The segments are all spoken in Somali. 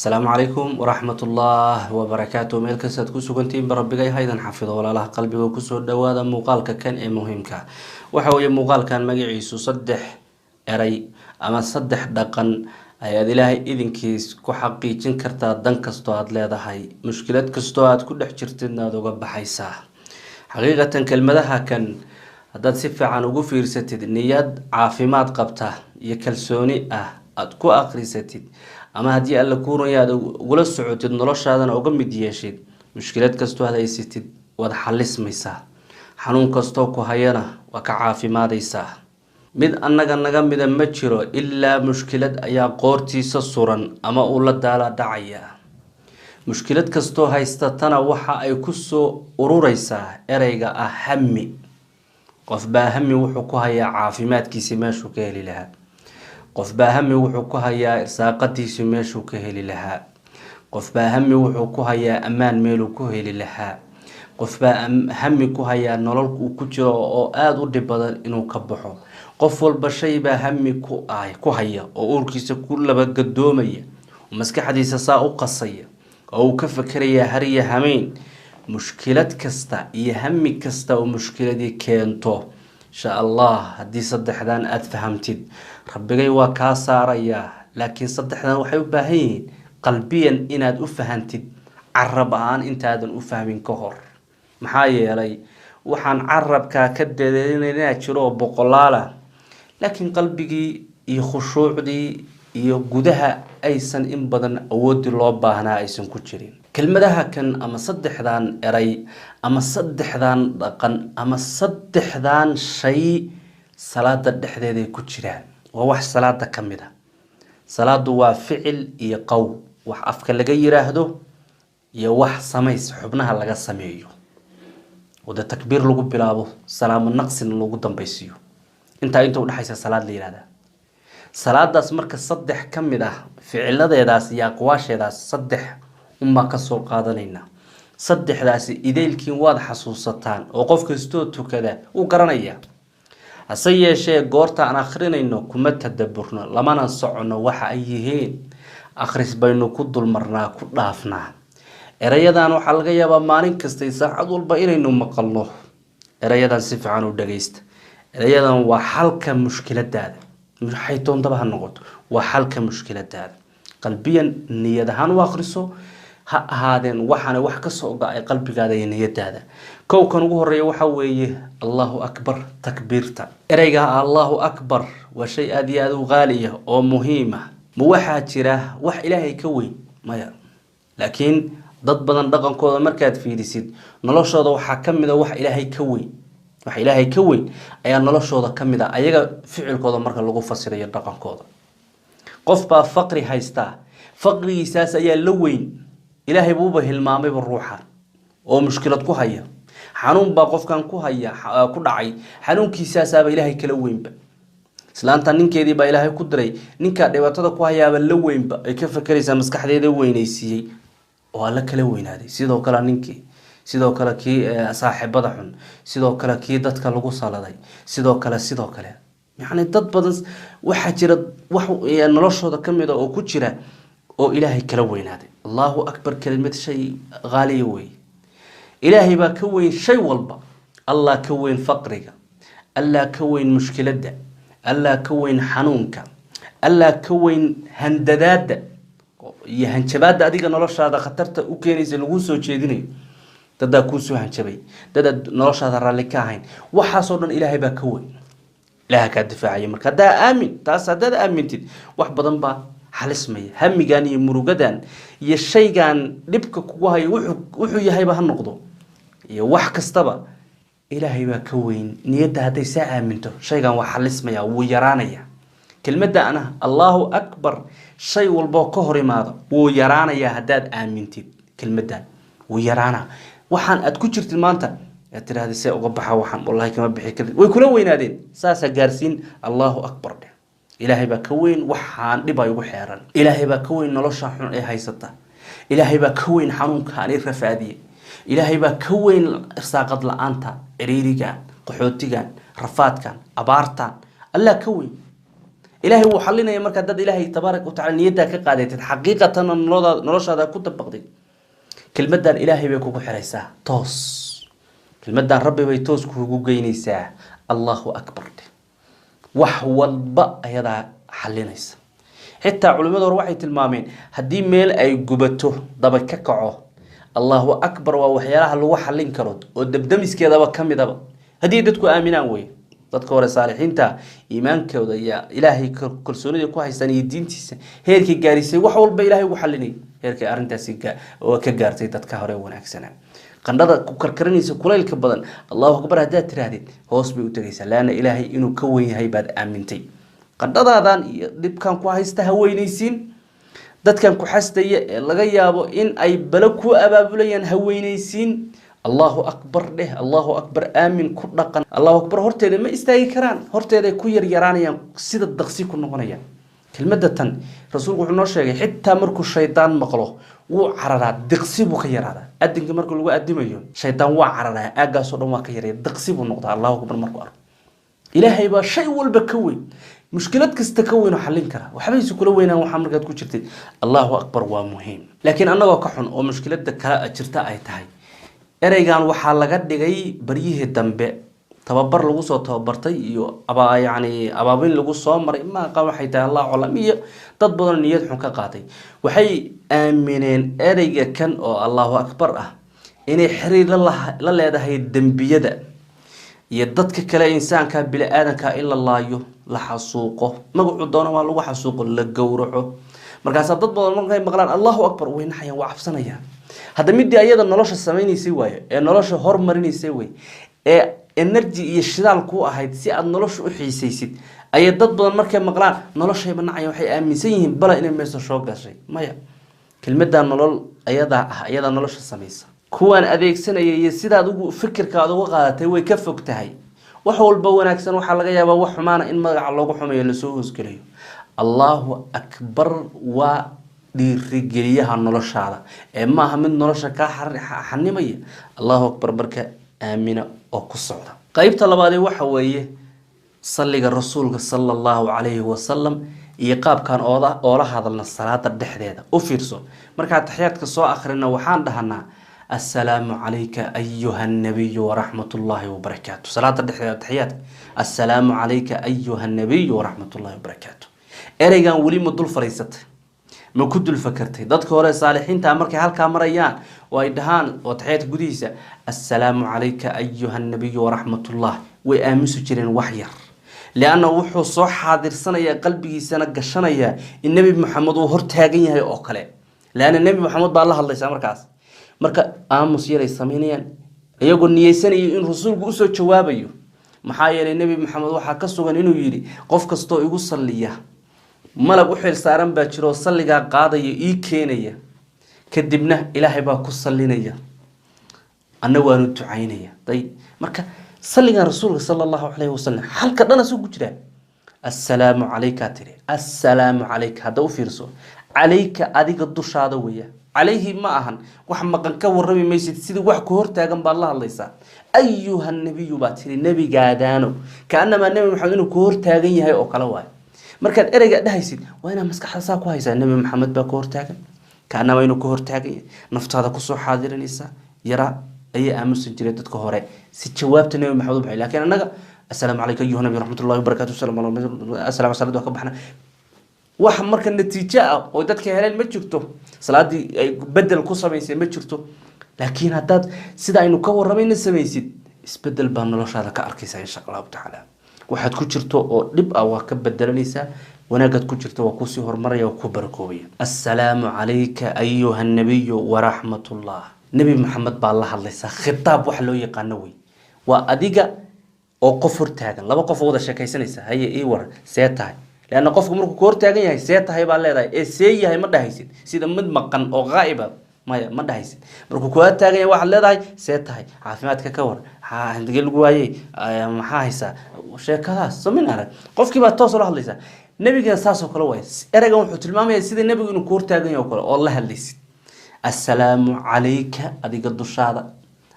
السلام عليكم ورحمة الله وبركاته. ميل كساد كسوغنتين بربي هيدا حفظه ولا له قلبي وكسو دوادا مقالك كان مهمك وحوي مقال كان مجيسو صدح اري اما صدح دقن اي ادلهي اذن كيس كو حقيجين كرتا دن كستو اد ليدهي مشكلات كستو اد كو دخ جرتنا دوغا بخايسا حقيقة كلمدها كان هداد si fiican ugu fiirsatid niyad caafimaad qabta iyo kalsooni aad ku akhrisatid ama hadii alla ku rooyaad ugula socotid noloshaadana uga mid yeeshid mushkilad kasto aad haysatid wada xalismaysa xanuun kasto ku hayana waa ka caafimaadaysa mid annaga naga mid ma jiro illa mushkilad ayaa qoortiisa suran ama uu la daala dhacaya mushkilad kasto haystatana waxa ay ku soo ururaysaa ereyga hammi qof baa hammi wuxuu ku hayaa caafimaadkiisa meeshuu ka heli lahaa qof baa hammi wuxuu ku hayaa irsaaqadiisa meeshuu ka heli lahaa qof baa hammi wuxuu ku hayaa amaan meel uu ku heli lahaa qof baa hammi ku hayaa nolol uu ku jiro oo aad u dhib badan inuu ka baxo qof walba shay baa hammi ku haya oo uurkiisa ku laba gadoomaya oo maskaxdiisa saa u qasaya oo uu ka fakaraya hariya hameen mushkilad kasta iyo hammi kasta oo mushkiladii keento insha Allah hadii saddexdan aad fahamtid rabbigay waa ka saaraya laakiin saddexdan waxay u baahan yihiin qalbiyan inaad u fahantid carab aan intaadan u fahmin ka hor maxaa yeelay waxaan carabka ka deedeynaa jiro boqolaala laakiin qalbigii iyo khushuucdii iyo gudaha aysan in badan awood loo baahnaa aysan ku jirin kelmadaha kan ama saddexdan eray ama saddexdan dhaqan ama saddexdan shay salaada dhexdeeda ku jiraan waa wax salaada kamida salaadu waa ficil iyo qowl wax afka laga yiraahdo iyo wax samays xubnaha laga sameeyo wada takbiir lagu bilaabo salaam naqsin lagu dambaysiyo inta u dhaxaysa salaad la yiraahdo salaadaas marka saddex kamid ah ficiladeedaas iyo aqwaasheedaas saddex uma ka soo qaadanayna saddexdaasi ideelkiin waad xasuusataan oo qof kasto tukada uu garanaya hase yeeshee goorta aan akhrinayno kuma tadabburno lamana socono waxa ay yihiin akhris baynu ku dulmarnaa ku dhaafnaa erayadan waxa laga yaabaa maalin kasta saacad walba inaynu maqalno erayadan si fiican u dhageysta erayadan waa xalka mushkiladaada maxay toondaba ha noqoto waa xalka mushkiladaada qalbiyan niyad ahaan u akhriso ha ahaadeen waxana wax ka soo go'ay qalbigaada iyo niyadaada kow kan ugu horeeyo waxa weeye Allahu akbar takbiirta ereyga Allahu akbar waa shay aad iyo aad u qaali ah oo muhiim ah ma waxa jira wax ilaahay ka weyn maya laakiin dad badan dhaqankooda markaad fiirisid noloshooda waxa kamid ah wax ilaahay ka weyn wax ilaahay ka weyn ayaa noloshooda kamid ah ayaga ficilkooda marka lagu fasirayo dhaqankooda qof baa faqri haysta faqrigiisaas ayaa la weyn ilaahay buu hilmaamay ruuxa oo mushkilad ku haya xanuun baa qofkan ku haya ku dhacay xanuunkiisaas baa ilaahay kala weynba islaanta ninkeedii baa ilaahay ku diray ninka dhibaatada ku hayaaba la weynba ay ka fakaraysaa maskaxdeeda weynaysiiyay oo alla kala weynaaday sidoo kale ninkii sidoo kale kii saaxiibada xun sidoo kale kii dadka lagu saladay sidoo kale يعني dad badan waxa jira wax noloshooda kamid ah oo ku jira oo ilaahay kala weynaaday Allahu akbar kalimad shay qaali way ilaahay ba ka weyn shay walba Allah ka weyn faqriga Allah ka weyn mushkilada Allah ka weyn xanuunka Allah ka weyn handadaada iyo hanjabaada adiga noloshaada khatarta u keenaysa lagu soo jeedinayo dad ku soo hanjabay dad noloshaada raalli ka ahayn waxa soo dhan ilaahay ba ka weyn لا كدفاعي مركا دا آمن تاس هذا آمنتid wax badan ba xalismay hamigan iyo murugadan iyo shaygan dibka kugu hay wuxuu yahay ba ha noqdo iyo wax kastaba ilaahay ba ka weyn niyada haday saa aaminto shaygan wax xalismaya wuu yaraanaya kelmadda ana Allahu akbar shay walba ka hor imaado wuu yaraanaya hadaad aamintid kelmaddan wuu yaraana waxaan aad ku jirtid maanta ترى سي uga baxa waxan wallahi kama bixi karin way kula weynaadeen saasa gaarsiin Allahu akbar ilaahay ba ka weyn waxaan dhibay ugu xeeran ilaahay ba ka weyn nolosha xun ee haysata ilaahay ba ka weyn xanuunka aan rafaadiye ilaahay ba ka weyn irsaaqad la'aanta ciriiriga qaxootiga rafaadkan abaartan alla ka weyn إلهي وحلنا يا مركز داد إلهي تبارك وتعالى نيتها كقادة حقيقة نرش هذا كتب بقدي كلمة دان إلهي بيكوكو حريسا توس كلمة دان ربي بيتوس كوكو جينيسا الله أكبر وحو الباء يدا حلينيسا حتى علماء روحي تلمامين هدي ميل أي جبته دبا ككعو الله أكبر ووحيالها اللي وحلين كرود ودبدمس كذا بكم دبا هدي دتكو آمنان وي dadka hore saalixiinta iimaankooda iyo ilaahay kalsoonida ku haysan iyo diintiisa heerkii gaarisay wax walba ilaahay ugu xalinay heerkii arintaasi oo ka gaartay dadka hore wanaagsan qandhada ku karkarinaysa kulaylka badan Allahu akbar hadaa tiraahdeed hoos bay u tagaysaa laana ilaahay inuu ka weyn yahay baad aamintay qandhadaadan iyo dibkan ku haysta haweynaysiin dadkan ku xastaya laga yaabo in ay bala ku abaabulayaan haweynaysiin الله أكبر له الله أكبر آمن كل قن الله أكبر هرتة ما استاهي كران هرتة كوير يرانيا سيد الدقسي كنا غنيا كلمة تن رسول الله نشأ حتى مركو الشيطان مقله وعرض دقسي بخير هذا أدين كمركو لو أدي مليون شيطان وعرض أجا صدق ما خير دقسي بالنقطة الله أكبر مركو إلهي با شيء والبكوي مشكلتك استكون وحلين كرا وحبيس كل وين وحمر قد كشرتي الله أكبر ومهم لكن أنا وكحن ومشكلتك كلا أجرتا أي تهاي ereygan waxaa laga dhigay bariyihii dambe tababar lagu soo tababartay iyo abaabin lagu soo maray ma qaba waxay tahay Allah culamiyo dad badan niyad xun ka qaatay waxay aamineen ereyga kan oo Allahu akbar ah inay xiriir la leedahay dambiyada iyo dadka kale insaanka bil aadanka illa laayo la xasuuqo magacu doona waa lagu xasuuqo la gowraco markaas dad badan markay maqlaan Allahu akbar way naxayaan waa cabsanayaan هذا مدي أيضا نلاش السميني سوى نلاش هرمريني سوى energy iyo shidaal ku ahayd si aad nolosha u xiisaysid ay dad badan markay maqlaan noloshay banacay waxay aaminsan yihiin bala inay meesha soo gashay maya kelmadda nolol ayada nolosha sameeysa kuwan adeegsanaya iyo sidaad ugu fikirkaada uga qaadatay way ka fog tahay wax walba wanaagsan waxa laga yaabaa wax xumaana in magaca loogu xumeeyo la soo hoosgeliyo Allahu akbar wa dhiirigeliyaha noloshaada maaha mid nolosha ka xanimaya Allahu akbar barka aamina oo ku socda qaybta labaad waxa weeye salliga rasuulka sallallahu alayhi wa sallam iyo qaabkan oo la hadalna salaada dhexdeeda u fiirso marka taxiyaadka soo akhrina waxaan dhahanaa السلام عليك أيها النبي ورحمة الله وبركاته صلاة التحيات السلام عليك أيها النبي ورحمة الله وبركاته إريجان ولي مدول فريست ما كنت الفكرتي ضدك وراء صالحين تأمرك هالكامريان وإدهان وتحيات قديسة السلام عليك أيها النبي ورحمة الله وآمس جرين وحير لأنه وحو صح حاضر سنة يا قلبي سنة قشنا يا النبي محمد وهرتاجين هاي أوكله لأن النبي محمد بالله الله يسامرك marka aamus yar ay sameeyeen iyagu niyeysanay in rasuulku u soo jawaabayo maxaa yeelay nabi maxamed waxa ka sugan inuu yiri qof kasto igu salliya malag u xil saaran baa jiro salliga qaadaya ii keenaya kadibna ilaahay baa ku sallinaya annagu waanu ducaynaya marka salliga rasuulka sallallahu alayhi wasallam halka dhana soo gujira assalaamu alayka tiri assalaamu alayka hada u fiirso alayka adiga dushaada weeyaa عليه ما أهن وحمقن كور ربي ميسيد سيد وحكو هرتاقن بالله الله يسا أيها النبي باتري النبي قادانو كأنما النبي محمد إنه كهرتاقن يهي أوكالواي مركان إرقا ده يسيد وانا مسكح حساكو هايسا النبي محمد با كهرتاقن كأنما إنه كهرتاقن نفط هذا كسو حاضر نيسا يرى أي أمس سنجريتت كهوري سيد جوابت النبي محمد بحي لكن أنا السلام عليك أيها النبي ورحمة الله وبركاته السلام عليكم السلام عليكم وكبحنا waxa marka natiijo oo dadka heleen ma jirto salaadii ay bedel ku sameeyay ma jirto laakiin hadaad sida aynu ka waramayna sameeysid isbedel baa noloshaada ka arkaysaa insha Allah taala waxaad ku jirto oo dib ah waa ka bedelanaysaa wanaagad ku jirto waa ku sii hormaraya oo ku barakoobaya assalaamu alayka ayyuha an-nabiy wa rahmatullah nabi maxamed baa la hadlaysa khitaab wax loo yaqaan way waa adiga oo qof hortaagan laba qof wada sheekaysanaysa haye ii war seetahay لأن قفك مركو كورتاجن يهي سيتا هاي بالله إيه سي هاي ما دهيسين سيدا مد مقن أو غائبة ما دهيسين مركو كورتاجن واحد لا داي سيتا هاي عافيمات ككور عند قل جواي محايسة وشيء كذا سمين هذا قفك بقى توصل الله يسا نبي كان ساسو كلويس أرجع وحط المامي سيدا نبي إنه كورتاجن يقول والله الليس السلام عليك أديك الدشادة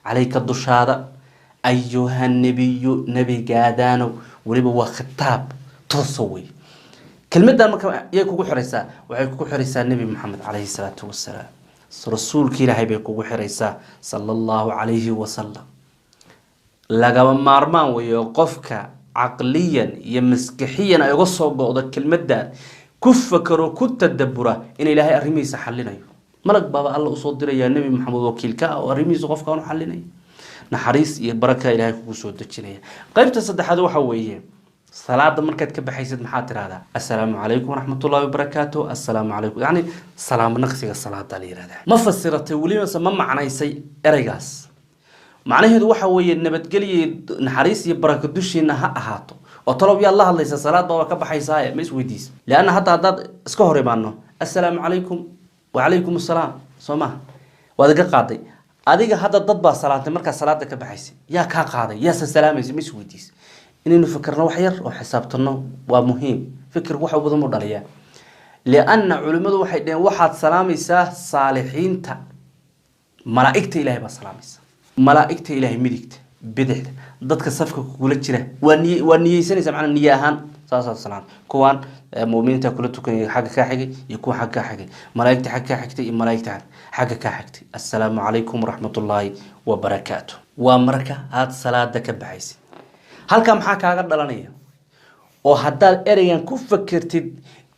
عليك الدشادة أيها النبي نبي قادانو ولبوا خطاب تصوي كلمة مركا يكوكو حريسا وحيكوكو حريسا النبي محمد عليه الصلاة والسلام رسول كيلا هاي بيكوكو حريسا صلى الله عليه وسلم لقب مارمان ويوقفك عقليا يمسكحيا يقصوا بعض الكلمة دا كفكروا كنت تدبرا إن إلهي أرميس حلنا ملك بابا الله أصول دري يا نبي محمد وكيل كا وأرميس وقفك ونحلنا نحريس يبركة إلهي كوكو دجينيا قيبت صدح هذا وحويه صلاة مركز كبحيسد محاضر هذا السلام عليكم ورحمة الله وبركاته السلام عليكم يعني سلام نقصي الصلاة عليه هذا ما فسرت ولي ما معنى يسي إرجاس معناه هذا وحوي النبت قلي نحريس يبرك الدش إنها أهاتو وطلب يا الله ليس صلاة بابا كبحيسايا مش وديس لأن حتى هذا اسكهر بانه السلام عليكم وعليكم السلام سماه وهذا قاضي هذا هذا ضد صلاة مركز صلاة كبحيس يا كقاضي يا سلام مش وديس إننا فكرنا وحير وحسابتنا ومهم فكر واحد وبدون مدلية لأن علماء واحد سلامي صالحين تا ملائكة إلهي بسلامي ملائكة إلهي مديكت بدحت ضدك صفك كل جرا وني سنة سمعنا نياهان صلى الله كوان مؤمنين تأكلوا تكون حاجة كحاجة يكون حاجة كحاجة ملائكة حاجة كحاجة ملائكة حاجة كحاجة السلام عليكم ورحمة الله وبركاته ومركة هاد صلاة دك بحيسي halka maxaa kaaga dhalanaya oo hadaad ereygan ku fakirtid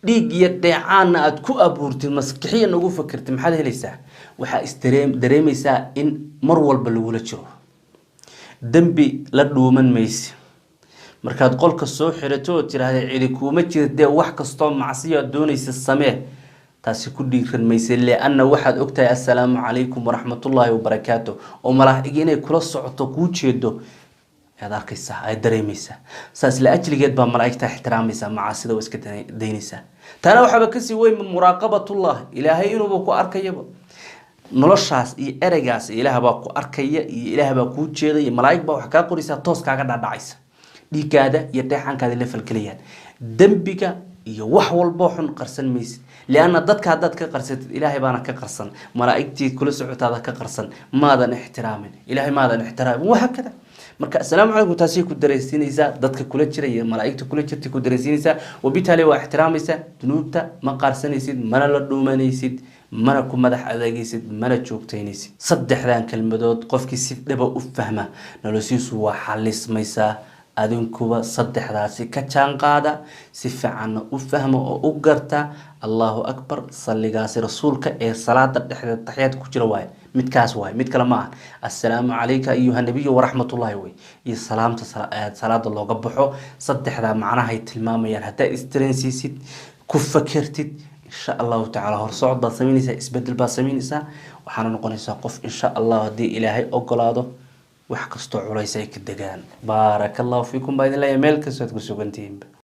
dhiig iyo dheecaan aad ku abuurtid maskaxiyan ugu fakirtid maxaad helaysaa waxa dareemaysaa in mar walba lagu la jiro dambi la dhuuman maysi markaad qolka soo xirato oo tiraahdo cidi kuma jirtay wax kasto macsiyo doonaysa samee taasi ku dhiiran maysi leena waxaad ogtahay assalaamu calaykum waraxmatullaahi wabarakaatuh oo malaa'ig inay kula socoto ku jeedo هذا قصة هاي دريميسا ساس لأجل جد بملائكة احتراميسا مع سيدا واسك دينيسا تانا وحبا كسي وين من مراقبة الله إلهي إنو بكو أركيبا نلشاس إرقاس إله باكو أركيا إله باكو جيدي ملائك با وحكا قريسا توس كاقا دعيسا دي كادا يتيحان كادا لفل كليان دنبك يوح والبوحن قرسن ميسي لأن ضدك هدادك قرسن إلهي بانا كقرسن ملائكتي كل سعوت هذا كقرسن ماذا نحترامن إلهي ماذا نحترامن وهكذا marka assalaamu calaykum taasi ku dareensiinaysa dadka kula jiray malaa'ikta kula jirtay ku dareensiinaysa wabitaali waa ixtiraamaysa dunuubta ma qarsanaysid mana la dhuumanaysid mana ku madax adeegaysid mana joogtaynaysid saddexdan kalmadood qofkii si dhaba u fahma noloshiisu waa xalismaysa adinkuba saddexdaasi ka jaan qaada si fiican u fahmo oo u garta Allahu akbar salligaasi rasuulka ee salaada dhexdeeda taxiyad ku jira waay midkaas waay mid kale ma assalaamu alayka ayuha nabiyyu wa rahmatullahi way iyo salaamta salaada looga baxo saddexda macnaha ay tilmaamayaan hadaa istrensiisid ku fakirtid insha Allah ta'ala hor socod baad sameynaysaa isbedel baad sameynaysaa waxaana noqonaysaa qof insha Allah hadii Ilaahay ogolaado wax kasto culays ay ka degaan barakallahu fiikum baadin la meel ka soo sugantiin